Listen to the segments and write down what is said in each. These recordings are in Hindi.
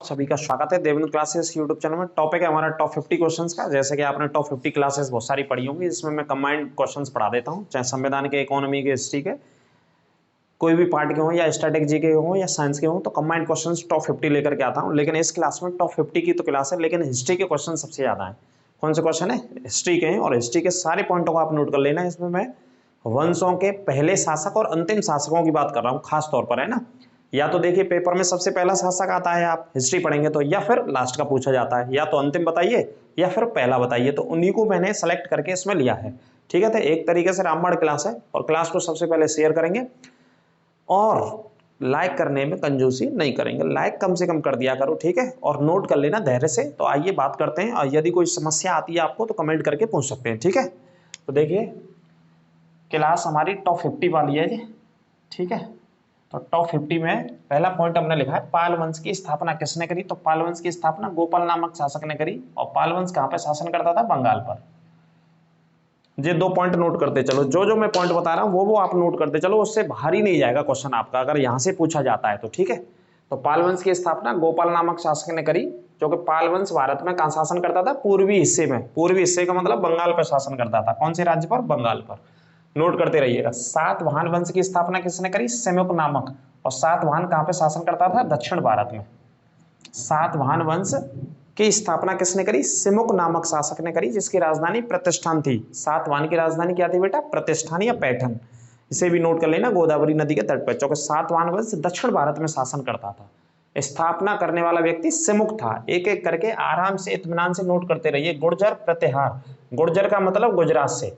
सभी का स्वागत है देवनंद क्लासेस यूट्यूब चैनल में। टॉपिक है हमारा टॉप 50 क्वेश्चंस का। जैसे कि आपने टॉप 50 क्लासेस बहुत सारी पढ़ी होंगी, इसमें मैं कंबाइंड क्वेश्चंस पढ़ा देता हूं, चाहे संविधान के, इकोनॉमी के, हिस्ट्री के, कोई भी पार्ट के हो या स्ट्रेटेजी के हो या साइंस के हो, तो कंबाइंड क्वेश्चंस टॉप 50 लेकर के आता हूं। लेकिन इस क्लास में टॉप 50 की तो क्लास है, लेकिन हिस्ट्री के क्वेश्चन सबसे ज्यादा है। कौन से क्वेश्चन है? हिस्ट्री के हैं, और हिस्ट्री के सारे पॉइंटों को आप नोट कर लेना। इसमें मैं वंशों के पहले शासक और अंतिम शासकों की बात कर रहा हूँ खास तौर पर, है ना। या तो देखिए पेपर में सबसे पहला शासक आता है, आप हिस्ट्री पढ़ेंगे तो, या फिर लास्ट का पूछा जाता है, या तो अंतिम बताइए या फिर पहला बताइए। तो उन्हीं को मैंने सेलेक्ट करके इसमें लिया है, ठीक है। तो एक तरीके से रामबाण क्लास है, और क्लास को सबसे पहले शेयर करेंगे और लाइक करने में कंजूसी नहीं करेंगे, लाइक कम से कम कर दिया करो, ठीक है। और नोट कर लेना धैर्य से। तो आइए बात करते हैं, और यदि कोई समस्या आती है आपको तो कमेंट करके पूछ सकते हैं, ठीक है। तो देखिए क्लास हमारी टॉप 50 वाली है जी, ठीक है। तो टॉप 50 में पहला पॉइंट हमने लिखा है, पाल वंश की स्थापना किसने करी? तो पाल वंश की स्थापना गोपाल नामक शासक ने करी। और पाल वंश कहां पे शासन करता था? बंगाल पर। ये दो पॉइंट नोट करते चलो, जो जो मैं पॉइंट बता रहा हूं वो आप नोट करते चलो, उससे भारी नहीं जाएगा क्वेश्चन आपका, अगर यहां से पूछा जाता है तो, ठीक है। तो पाल वंश की स्थापना गोपाल नामक शासक ने करी, जो कि पाल वंश भारत में कहां शासन करता था? पूर्वी हिस्से में। पूर्वी हिस्से का मतलब बंगाल पर शासन करता था। कौन से राज्य पर? बंगाल पर। नोट करते रहिएगा। सातवाहन वंश की स्थापना किसने करी? सिमुक नामक। और सातवाहन कहां पे शासन करता था? दक्षिण भारत में। सातवाहन वंश की स्थापना किसने करी? सिमुक नामक शासक ने करी, जिसकी राजधानी प्रतिष्ठान थी। सातवाहन की राजधानी क्या थी बेटा? प्रतिष्ठान या पैठन। इसे भी नोट कर लेना, गोदावरी नदी के तट पर। चूंकि सातवाहन वंश दक्षिण भारत में शासन करता था। स्थापना करने वाला व्यक्ति सिमुक था। एक एक करके आराम से इत्मीनान से नोट करते रहिए। गुर्जर प्रतिहार, गुर्जर का मतलब गुजरात से,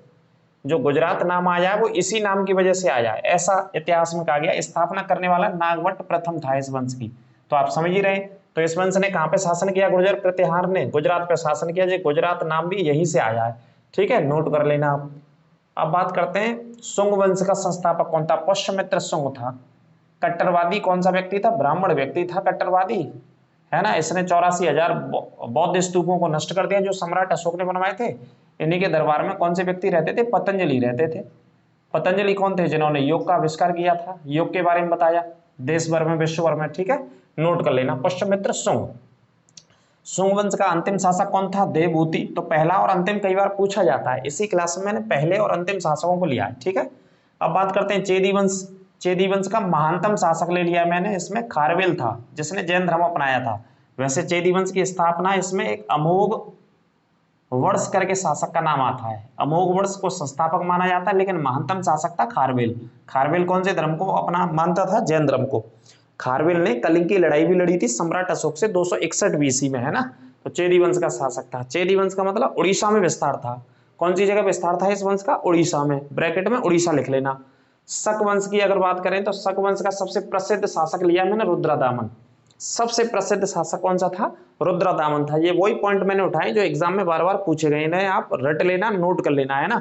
जो गुजरात नाम आया है वो इसी नाम की वजह से आया है, ऐसा इतिहास में कहा गया। स्थापना करने वाला नागवट प्रथम था इस वंश की। तो आप समझ ही रहे। तो इस वंश ने कहां पे शासन किया? गुर्जर प्रतिहार ने गुजरात पे शासन किया। जो गुजरात नाम भी यहीं से आया है, ठीक है, नोट कर लेना आप। अब बात करते हैं शुंग वंश का संस्थापक कौन था? पुष्यमित्र शुंग था। कट्टरवादी कौन सा व्यक्ति था? ब्राह्मण व्यक्ति था कट्टरवादी, है ना। इसने 84,000 बौद्ध स्तूपों को नष्ट कर दिया जो सम्राट अशोक ने बनवाए थे। इन्हीं के दरबार में कौन से व्यक्ति रहते थे? पतंजलि रहते थे। पतंजलि कौन थे? जिन्होंने योग का आविष्कार किया था, योग के बारे में बताया देश भर में, विश्व भर में, ठीक है। नोट कर लेना, पुष्यमित्र शुंग। शुंग वंश का अंतिम शासक कौन था? देवभूति। तो पहला और अंतिम कई बार पूछा जाता है, इसी क्लास में मैंने पहले और अंतिम शासकों को लिया है, ठीक है। अब बात करते हैं चेदी वंश। चेदी वंश का महानतम शासक ले लिया मैंने, इसमें खारवेल था, जिसने जैन धर्म अपनाया था। वैसे चेदी वंश की स्थापना इसमें एक अमोघ वर्ष करके शासक का नाम आता है। अमोघ वर्ष को संस्थापक माना जाता है, लेकिन महानतम शासक था खारवेल। खारवेल कौन से धर्म को अपना मानता था? जैन धर्म को। खारवेल ने कलिंग की लड़ाई भी लड़ी थी सम्राट अशोक से 261 बीसी में, है ना। तो चेदी वंश का शासक था। चेदी वंश का मतलब उड़ीसा में विस्तार था। कौन सी जगह विस्तार था इस वंश का? उड़ीसा में। ब्रैकेट में उड़ीसा लिख लेना। शक वंश की अगर बात करें तो शक वंश का सबसे प्रसिद्ध शासक लिया मैंने, रुद्रदामन। सबसे प्रसिद्ध शासक कौन सा था? रुद्रदामन था। ये वही पॉइंट मैंने उठाए जो एग्जाम में बार बार पूछे गए, इन्हें आप रट लेना, नोट कर लेना, है ना।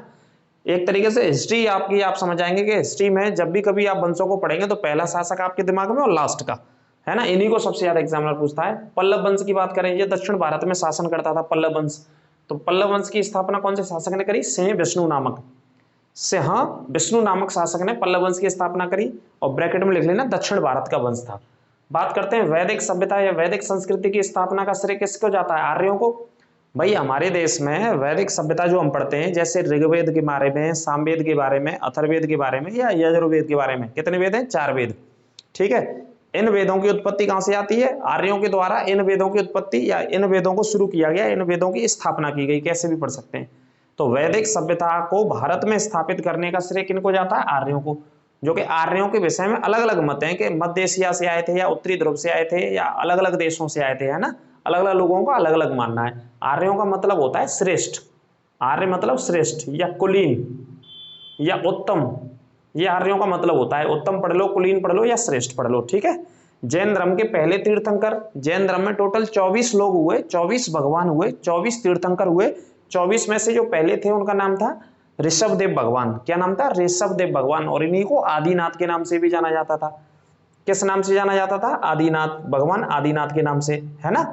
एक तरीके से हिस्ट्री आपकी, आप समझ आएंगे कि हिस्ट्री में जब भी कभी आप वंशों को पढ़ेंगे तो पहला शासक आपके दिमाग में और लास्ट का, है ना, इन्हीं को सबसे ज्यादा एग्जामिनर पूछता है। पल्लव वंश की बात करें, ये दक्षिण भारत में शासन करता था पल्लव वंश। तो पल्लव वंश की स्थापना कौन से शासक ने करी? सिंह विष्णु नामक। सिंह विष्णु नामक शासक ने पल्लव वंश की स्थापना करी, और ब्रैकेट में लिख लेना दक्षिण भारत का वंश था। बात करते हैं वैदिक सभ्यता या वैदिक संस्कृति की स्थापना का श्रेय किसको जाता है? आर्यों को। भाई हमारे देश में वैदिक सभ्यता जो हम पढ़ते हैं, जैसे ऋग्वेद के बारे में, सामवेद के बारे में, अथर्ववेद के बारे में, या यजुर्वेद के बारे में, कितने वेद हैं? 4 वेद, ठीक है। इन वेदों की उत्पत्ति कहां से आती है? आर्यों के द्वारा इन वेदों की उत्पत्ति, या इन वेदों को शुरू किया गया, इन वेदों की स्थापना की गई, कैसे भी पढ़ सकते हैं। तो वैदिक सभ्यता को भारत में स्थापित करने का श्रेय किनको जाता है? आर्यों को। जो कि आर्यों के विषय में अलग अलग मत हैं कि मध्य एशिया से आए थे, या उत्तरी ध्रुव से आए थे, या अलग अलग देशों से आए थे, है ना। अलग अलग लोगों का अलग अलग मानना है। आर्यों का मतलब होता है श्रेष्ठ। आर्य मतलब श्रेष्ठ, या कुलीन, या उत्तम। ये आर्यों का मतलब होता है। उत्तम पढ़ लो, कुलीन पढ़ लो, या श्रेष्ठ पढ़ लो, ठीक है। जैन धर्म के पहले तीर्थंकर, जैन धर्म में टोटल 24 लोग हुए, 24 भगवान हुए, 24 तीर्थंकर हुए। 24 में से जो पहले थे उनका नाम था ऋषभदेव भगवान। क्या नाम था? ऋषभदेव भगवान। और इन्हीं को आदिनाथ के नाम से भी जाना जाता था। किस नाम से जाना जाता था? आदिनाथ, भगवान आदिनाथ के नाम से, है ना।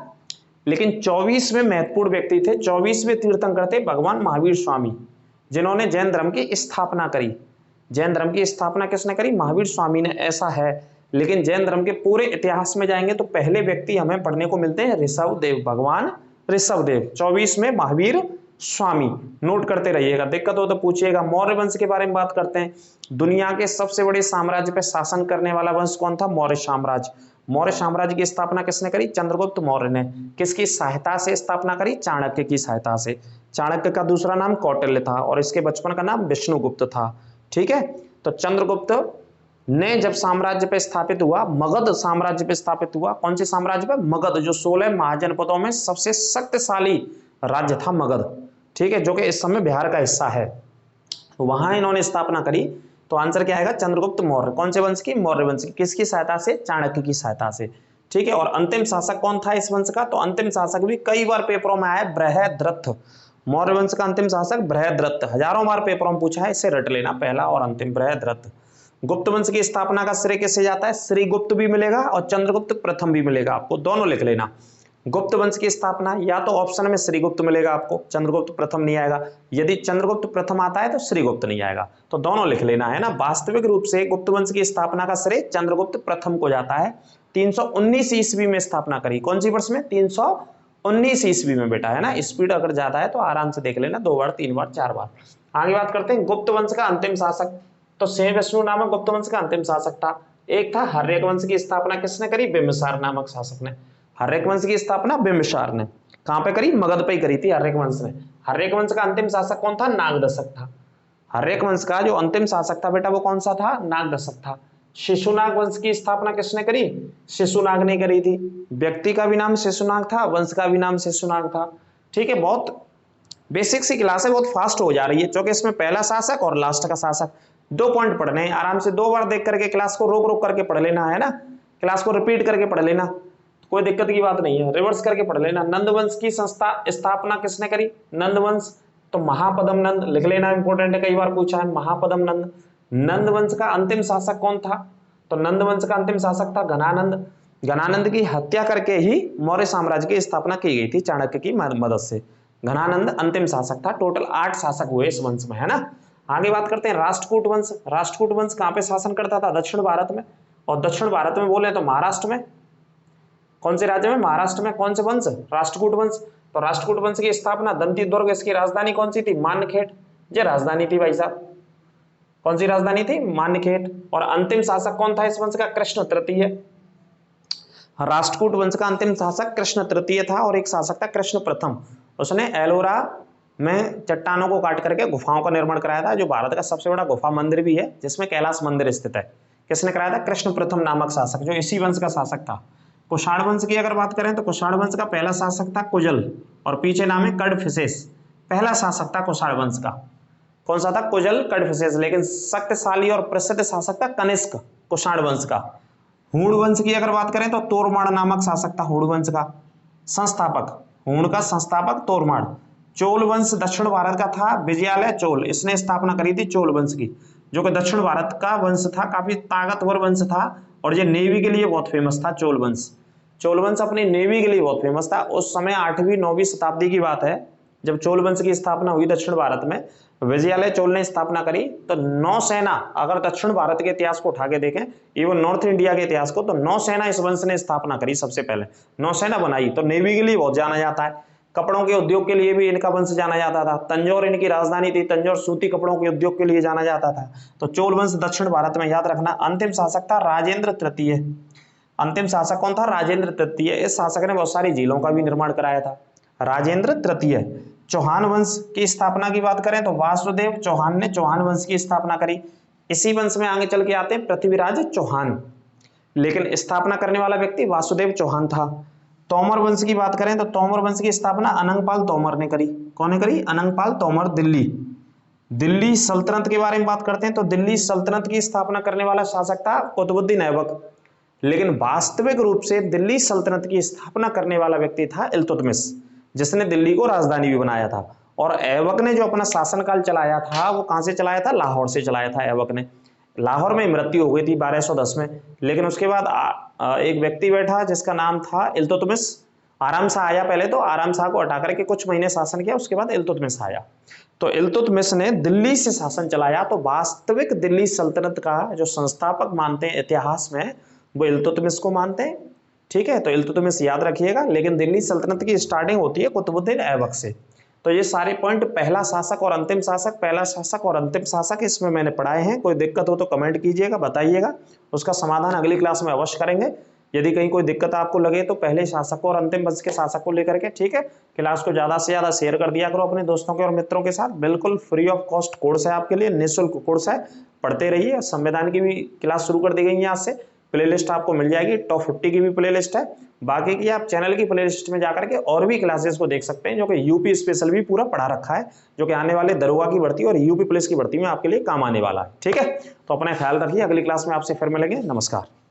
लेकिन 24 में महत्वपूर्ण व्यक्ति थे, 24वें तीर्थंकर थे भगवान महावीर स्वामी, जिन्होंने जैन धर्म की स्थापना करी। जैन धर्म की स्थापना किसने करी? महावीर स्वामी ने। ऐसा है लेकिन जैन धर्म के पूरे इतिहास में जाएंगे तो पहले व्यक्ति हमें पढ़ने को मिलते हैं ऋषभदेव, भगवान ऋषभदेव। 24 में महावीर स्वामी। नोट करते रहिएगा, दिक्कत हो तो पूछिएगा। मौर्य वंश के बारे में बात करते हैं। दुनिया के सबसे बड़े साम्राज्य पे शासन करने वाला वंश कौन था? मौर्य साम्राज्य। मौर्य साम्राज्य की स्थापना किसने करी? चंद्रगुप्त मौर्य ने। किसकी सहायता से स्थापना करी? चाणक्य की सहायता से। चाणक्य का दूसरा नाम कौटिल्य था और इसके बचपन का नाम विष्णुगुप्त था। ठीक है, तो चंद्रगुप्त ने जब साम्राज्य पे स्थापित हुआ, मगध साम्राज्य पे स्थापित हुआ। कौन से साम्राज्य पे? मगध, जो 16 महाजनपदों में सबसे शक्तिशाली राज्य था मगध। ठीक है, जो कि इस समय बिहार का हिस्सा है। तो वहां इन्होंने स्थापना करी। तो आंसर क्या आएगा? चंद्रगुप्त मौर्य। कौन से वंश की? मौर्य वंश की। किसकी सहायता से? चाणक्य की सहायता से। ठीक है, और अंतिम शासक कौन था इस वंश का? तो अंतिम शासक भी कई बार पेपरों में आया, बृहद्रथ। मौर्य वंश का अंतिम शासक बृहद्रथ, हजारों बार पेपरों में पूछा है, इसे रट लेना, पहला और अंतिम बृहद्रथ। गुप्त वंश की स्थापना का श्रेय किसे जाता है? श्री गुप्त भी मिलेगा और चंद्रगुप्त प्रथम भी मिलेगा आपको, दोनों लिख लेना। गुप्त वंश की स्थापना या तो ऑप्शन में श्रीगुप्त मिलेगा आपको, चंद्रगुप्त प्रथम नहीं आएगा। यदि चंद्रगुप्त प्रथम आता है तो श्रीगुप्त नहीं आएगा, तो दोनों लिख लेना है ना। वास्तविक रूप से गुप्त वंश की स्थापना का श्रेय चंद्रगुप्त प्रथम को जाता है। 319 ईस्वी में स्थापना करी। कौन सी वर्ष में? 319 ईस्वी में बेटा, है ना। स्पीड अगर ज्यादा है तो आराम से देख लेना, 2 बार 3 बार 4 बार। आगे बात करते हैं गुप्त वंश का अंतिम शासक। तो सिंह विष्णु नामक गुप्त वंश का अंतिम शासक था। एक था हर्यक वंश की स्थापना किसने करी? बिंबिसार नामक शासक ने। हर्यक वंश की स्थापना बिंबिसार ने कहां पे करी? मगध पे ही करी थी हर्यक वंश ने। हर्यक वंश का अंतिम शासक कौन था? नागदशक था। हर्यक वंश का जो अंतिम शासक था बेटा वो कौन सा था? नागदशक था। शिशुनाग वंश की स्थापना किसने करी? शिशुनाग ने करी थी। व्यक्ति का भी नाम शिशुनाग था, वंश का भी नाम शिशुनाग था। ठीक है, बहुत बेसिक सी क्लास है, बहुत फास्ट हो जा रही है क्योंकि इसमें पहला शासक और लास्ट का शासक 2 पॉइंट पढ़ने हैं। आराम से 2 बार देख करके क्लास को रोक रोक करके पढ़ लेना, है ना। क्लास को रिपीट करके पढ़ लेना, कोई दिक्कत की बात नहीं है, रिवर्स करके पढ़ लेना। नंद वंश की स्थापना किसने करी? नंद वंश, तो महापदम नंद लिख लेना, इंपॉर्टेंट है, कई बार पूछा है, महापदम नंद। नंद वंश का अंतिम शासक कौन था? तो नंद वंश का अंतिम शासक था घनानंद। घनानंद की हत्या करके ही मौर्य साम्राज्य की स्थापना की गई थी चाणक्य की मदद से। घनानंद अंतिम शासक था। टोटल 8 शासक हुए इस वंश में, है ना। आगे बात करते हैं राष्ट्रकूट वंश। राष्ट्रकूट वंश कहां पे शासन करता था? दक्षिण भारत में। और दक्षिण भारत में बोले तो महाराष्ट्र में। कौन से राज्य में? महाराष्ट्र में। कौन से वंश? राष्ट्रकूट वंश। तो राष्ट्रकूट वंश की स्थापना दंती दुर्ग, इसकी राजधानी कौन सी थी? मान्यखेट। ये राजधानी थी भाई साहब। कौन सी राजधानी थी? मान्यखेट। और अंतिम शासक कौन था इस वंश का? कृष्ण तृतीय। राष्ट्रकूट वंश का अंतिम शासक कृष्ण तृतीय था और एक शासक था कृष्ण प्रथम। उसने एलोरा में चट्टानों को काट करके गुफाओं का निर्माण कराया था, जो भारत का सबसे बड़ा गुफा मंदिर भी है, जिसमें कैलाश मंदिर स्थित है। किसने कराया था? कृष्ण प्रथम नामक शासक, जो इसी वंश का शासक था। कुषाण वंश की अगर बात करें तो कुषाण वंश का पहला शासक था कुजल और पीछे नाम है कडफिसेस। पहला शासक था कुषाण वंश का। कौन सा था? कुजल कडफिसेस। लेकिन शक्तिशाली और प्रसिद्ध शासक था कनिष्क, कुषाण वंश का। हूण वंश की अगर बात करें तो तोरमाड़ नामक शासक था हूण वंश का। संस्थापक, हूण का संस्थापक तोरमाड़। चोल वंश दक्षिण भारत का था, विजयालय चोल, इसने स्थापना करी थी चोल वंश की, जो कि दक्षिण भारत का वंश था, काफी ताकतवर वंश था और ये नेवी के लिए बहुत फेमस था। चोल वंश, चोल वंश अपनी नेवी के लिए बहुत फेमस था। उस समय 8वीं 9वीं शताब्दी की बात है, जब चोल वंश की स्थापना हुई दक्षिण भारत में, विजयालय चोल ने स्थापना करी। तो नौसेना, अगर दक्षिण भारत के इतिहास को उठा के देखें, इवन नॉर्थ इंडिया के इतिहास को, तो नौसेना इस वंश ने स्थापना करी। सबसे पहले नौसेना बनाई, तो नेवी के लिए बहुत जाना जाता है। कपड़ों के उद्योग के लिए भी इनका वंश जाना जाता था। तंजौर इनकी राजधानी थी, तंजौर सूती कपड़ों के उद्योग के लिए जाना जाता था। तो चोल वंश दक्षिण भारत में, याद रखना। अंतिम शासक था राजेंद्र तृतीय। अंतिम शासक कौन था? राजेंद्र तृतीय। इस शासक ने बहुत सारी झीलों का भी निर्माण कराया था, राजेंद्र तृतीय। चौहान वंश की स्थापना की बात करें तो वासुदेव चौहान ने चौहान वंश की स्थापना करी। इसी वंश में आगे चल के आते हैं पृथ्वीराज चौहान, लेकिन स्थापना करने वाला व्यक्ति वासुदेव चौहान था। तोमर वंश की बात करें तो तोमर वंश की स्थापना अनंगपाल तोमर ने करी। कौन ने करी? अनंगपाल तोमर। दिल्ली, दिल्ली सल्तनत के बारे में बात करते हैं तो दिल्ली सल्तनत की स्थापना करने वाला शासक था कुतुबुद्दीन ऐबक, लेकिन वास्तविक रूप से दिल्ली सल्तनत की स्थापना करने वाला व्यक्ति था इल्तुतमिश, जिसने दिल्ली को राजधानी भी बनाया था। और ऐबक ने जो अपना शासनकाल चलाया था वो कहां से चलाया था? लाहौर से चलाया था ऐबक ने। लाहौर में मृत्यु हो गई थी 1210 में, लेकिन उसके बाद एक व्यक्ति बैठा जिसका नाम था इल्तुतमिश। आराम शाह आया पहले, तो आराम शाह को हटा करके कुछ महीने शासन किया, उसके बाद इल्तुतमिश आया। तो इल्तुतमिश ने दिल्ली से शासन चलाया। तो वास्तविक दिल्ली सल्तनत का जो संस्थापक मानते हैं इतिहास में, वो इल्तुतमिश को मानते हैं। ठीक है, तो इल्तुतमिश याद रखिएगा, लेकिन दिल्ली सल्तनत की स्टार्टिंग होती है कुतुबुद्दीन ऐबक से। तो ये सारे पॉइंट पहला शासक और अंतिम शासक, पहला शासक और अंतिम शासक इसमें मैंने पढ़ाए हैं। कोई दिक्कत हो तो कमेंट कीजिएगा, बताइएगा, उसका समाधान अगली क्लास में अवश्य करेंगे। यदि कहीं कोई दिक्कत आपको लगे तो पहले शासक को और अंतिम वंश के शासक को लेकर के, ठीक है, क्लास को ज्यादा से ज्यादा शेयर कर दिया करो अपने दोस्तों के और मित्रों के साथ। बिल्कुल फ्री ऑफ कॉस्ट कोर्स है आपके लिए, निःशुल्क कोर्स है, पढ़ते रहिए। संविधान की भी क्लास शुरू कर दी गई है आज से, प्लेलिस्ट आपको मिल जाएगी, टॉप 50 की भी प्लेलिस्ट है। बाकी की आप चैनल की प्लेलिस्ट में जाकर के और भी क्लासेस को देख सकते हैं, जो कि यूपी स्पेशल भी पूरा पढ़ा रखा है, जो कि आने वाले दरोगा की भर्ती और यूपी पुलिस की भर्ती में आपके लिए काम आने वाला है। ठीक है, तो अपना ख्याल रखिए, अगली क्लास में आपसे फिर मिलेंगे। नमस्कार।